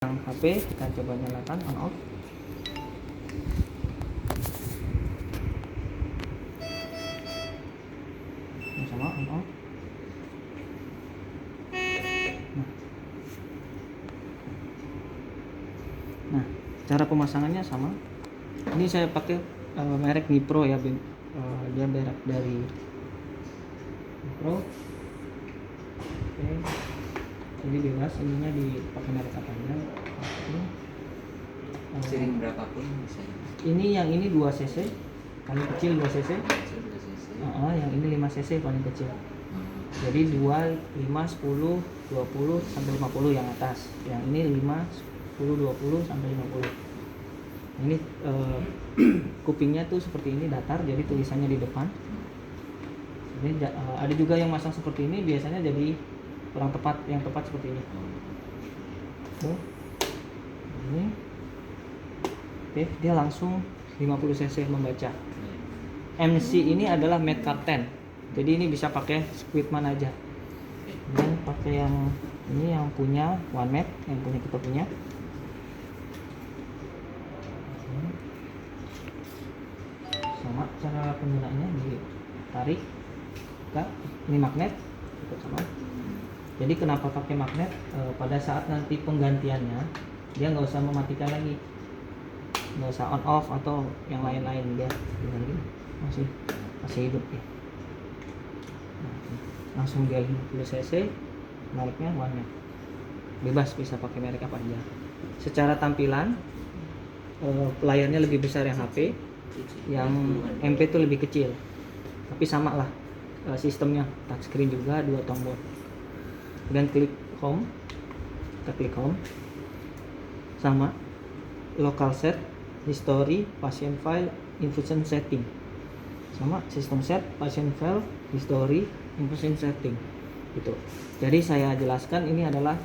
yang HP kita coba nyalakan on off. Yang sama on off. Nah, cara pemasangannya sama. Ini saya pakai merek Nipro ya, dia merek dari Nipro. Oke. Jadi bebas ininya dipakai merek apa aja. Sering berapapun bisa. Ini yang ini 2 cc, paling kecil 2 cc. Yang ini 5 cc paling kecil. Jadi 2, 5, 10, 20 sampai 50 yang atas. Yang ini 5, 10, 20 sampai 50. Ini kupingnya tuh seperti ini datar, jadi tulisannya di depan. Ini ada juga yang masang seperti ini, biasanya jadi kurang tepat, yang tepat seperti ini. Tuh. Ini. Oke, dia langsung 50 cc membaca. MC ini adalah Made Captain. Jadi ini bisa pakai Squidman aja. Dan pakai yang ini yang punya One Map, yang punya kita punya. Sama cara penggunaannya, ditarik. Ini magnet, sama. Jadi kenapa pakai magnet? Pada saat nanti penggantiannya dia nggak usah mematikan lagi, nggak usah on off atau yang lain-lain, dia masih hidup ya. Langsung dia 50 cc, mereknya One, bebas bisa pakai merek apa aja. Secara tampilan layarnya lebih besar yang HP, yang MP itu lebih kecil, tapi sama lah sistemnya, touchscreen juga, 2 tombol. Dan klik home, kita klik home, sama local set, history, patient file, infusion setting, sama system set, patient file, history, infusion setting gitu. Jadi saya jelaskan, ini adalah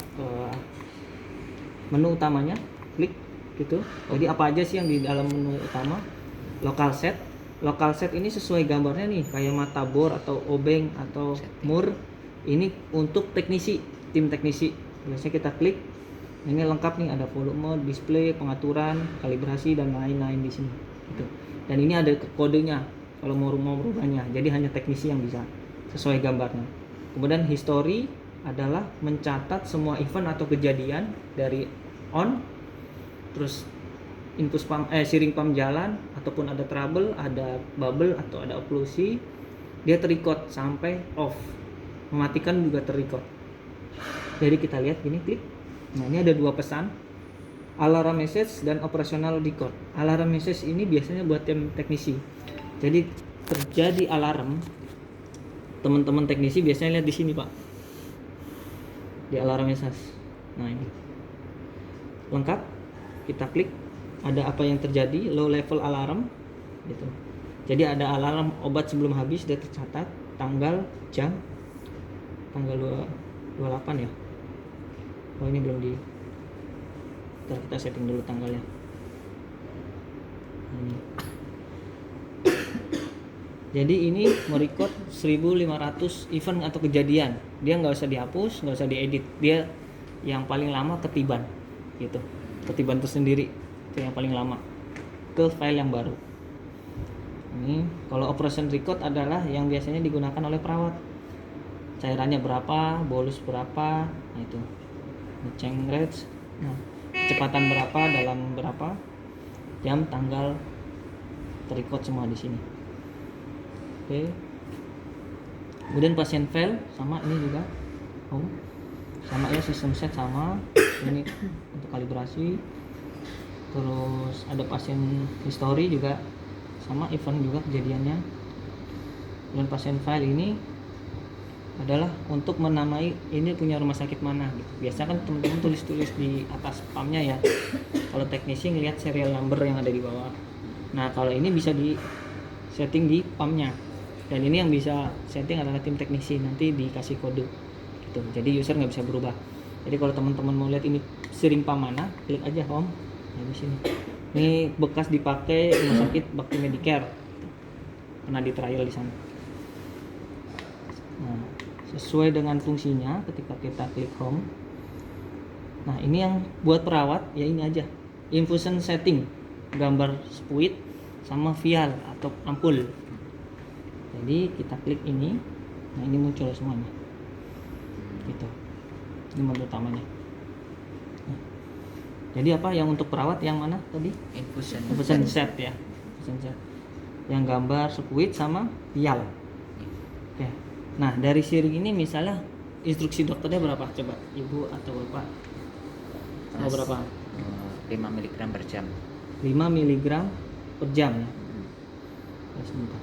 menu utamanya, klik gitu. Jadi apa aja sih yang di dalam menu utama? Local set ini sesuai gambarnya nih, kayak mata bor atau obeng atau mur. Ini untuk teknisi, tim teknisi. Biasanya kita klik, ini lengkap nih, ada volume, display, pengaturan, kalibrasi dan lain-lain di sini gitu. Dan ini ada kodenya kalau mau berubahnya. Jadi hanya teknisi yang bisa sesuai gambarnya. Kemudian history adalah mencatat semua event atau kejadian dari on, terus infus pump, searing pump jalan, ataupun ada trouble, ada bubble atau ada oklusi, dia terrecord sampai off. Mematikan juga terrecord. Jadi kita lihat gini, klik. Nah, ini ada 2 pesan, alarm message dan operational record. Alarm message ini biasanya buat tim teknisi. Jadi terjadi alarm, teman-teman teknisi biasanya lihat di sini, Pak, di alarm message. Nah, ini lengkap, kita klik, ada apa yang terjadi, low level alarm gitu. Jadi ada alarm obat sebelum habis, dia tercatat tanggal, jam, tanggal 28 ya. Oh, ini belum ntar kita setting dulu tanggalnya. Jadi ini merecord 1500 event atau kejadian. Dia nggak usah dihapus, nggak usah diedit. Dia yang paling lama ketiban gitu. Ketiban tersendiri itu yang paling lama ke file yang baru. Ini kalau operation record adalah yang biasanya digunakan oleh perawat. Cairannya berapa, bolus berapa, nah itu. Ngeceng rates, nah, kecepatan berapa dalam berapa jam, tanggal, terrecord semua di sini. Oke. Kemudian pasien file sama, ini juga sama ya, sistem set sama, ini untuk kalibrasi. Terus ada pasien history juga sama, event juga kejadiannya. Dan pasien file ini adalah untuk menamai ini punya rumah sakit mana gitu. Biasa kan teman-teman tulis-tulis di atas pumpnya ya. Kalau teknisi ngelihat serial number yang ada di bawah. Nah, kalau ini bisa di setting di pumpnya. Dan ini yang bisa setting adalah tim teknisi, nanti dikasih kode gitu. Jadi user nggak bisa berubah. Jadi kalau teman-teman mau lihat ini searing pump mana, klik aja home. Nah, di sini. Ini bekas dipakai rumah sakit Bakti Medicare. Pernah di trial di sana. Nah, sesuai dengan fungsinya ketika kita klik home, Nah ini yang buat perawat ya ini aja, infusion setting, gambar spuit sama vial atau ampul. Jadi kita klik ini, nah ini muncul semuanya gitu, ini menu utamanya. Nah, jadi apa yang untuk perawat yang mana tadi? Infusion. Infusion set ya, infusion set yang gambar spuit sama vial. Oke. Nah dari siring ini misalnya instruksi dokternya berapa, coba ibu atau bapak mau berapa? 5 mg per jam. 5 mg per jam ya. Ya sebentar.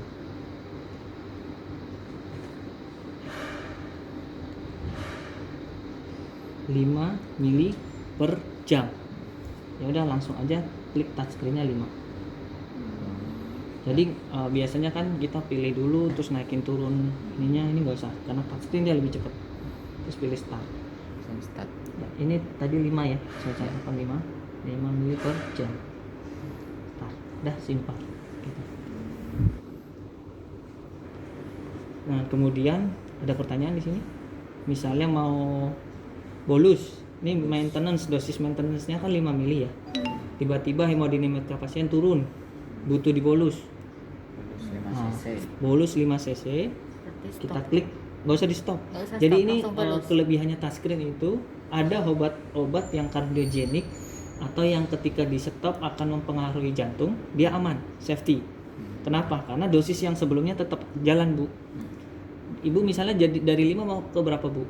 Lima mili per jam. Ya udah langsung aja klik touchscreen-nya 5. Jadi biasanya kan kita pilih dulu terus naikin turun ininya, ini nggak usah karena touchscreen dia lebih cepat. Terus pilih start. Langsung start. Ya, ini tadi 5 ya, saya catatkan 5 mili per jam. Start. Dah simpel. Gitu. Nah kemudian ada pertanyaan di sini. Misalnya mau bolus, ini maintenance, dosis maintenance-nya kan 5 mili ya. Tiba-tiba hemodinamika pasien turun, butuh dibolus. Bolus 5 Nah, cc. bolus 5 cc, Berarti kita stop. klik, nggak usah di stop. Nggak usah Jadi stop, ini langsung bolus. kelebihannya touchscreen itu ada obat-obat yang kardiogenik atau yang ketika di stop akan mempengaruhi jantung, dia aman, safety. Kenapa? Karena dosis yang sebelumnya tetap jalan, Bu. Ibu misalnya jadi dari 5 mau ke berapa, Bu?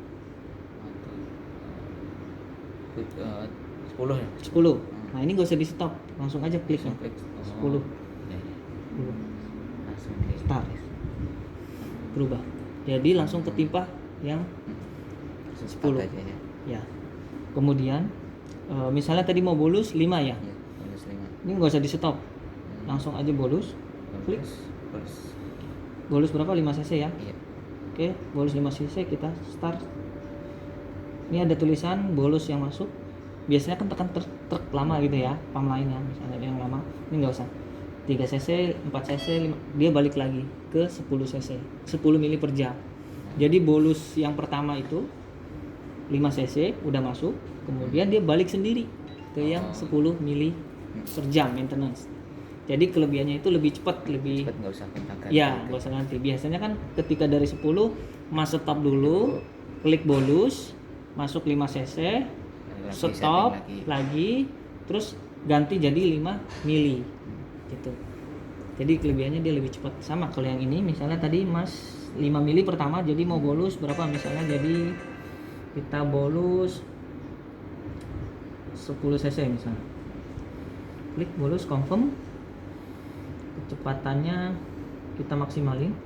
10 ya. 10. Nah, ini nggak usah di stop, langsung aja klik. Langsung klik. 10. Ya, ya. 10. Langsung di Start. Berubah. Jadi langsung ketimpa yang Langsung 10. start aja ya. ya. Kemudian misalnya tadi mau bolus 5 ya. Ya, bolus 5. Ini nggak usah di stop. Langsung aja bolus. Klik. Bolus. Bolus berapa? 5 cc ya. Iya. Oke, bolus 5 cc kita start. Ini ada tulisan bolus yang masuk. Biasanya kan tekan truk lama gitu ya, pump lainnya misalnya yang lama. Ini nggak usah. 3 cc, 4 cc, 5, dia balik lagi ke 10 cc, 10 mili per jam. Jadi bolus yang pertama itu 5 cc udah masuk, kemudian dia balik sendiri ke yang 10 mili per jam maintenance. Jadi kelebihannya itu lebih cepat, lebih Cepat, nggak usah kontak. ya, nggak usah nanti. Biasanya kan ketika dari 10 mas stop dulu, klik bolus, masuk 5 cc, stop lagi, terus ganti jadi 5 mili gitu. Jadi kelebihannya dia lebih cepat. Sama kalau yang ini misalnya tadi mas 5 mili pertama, jadi mau bolus berapa misalnya, jadi kita bolus 10 cc misalnya, klik bolus confirm, kecepatannya kita maksimalin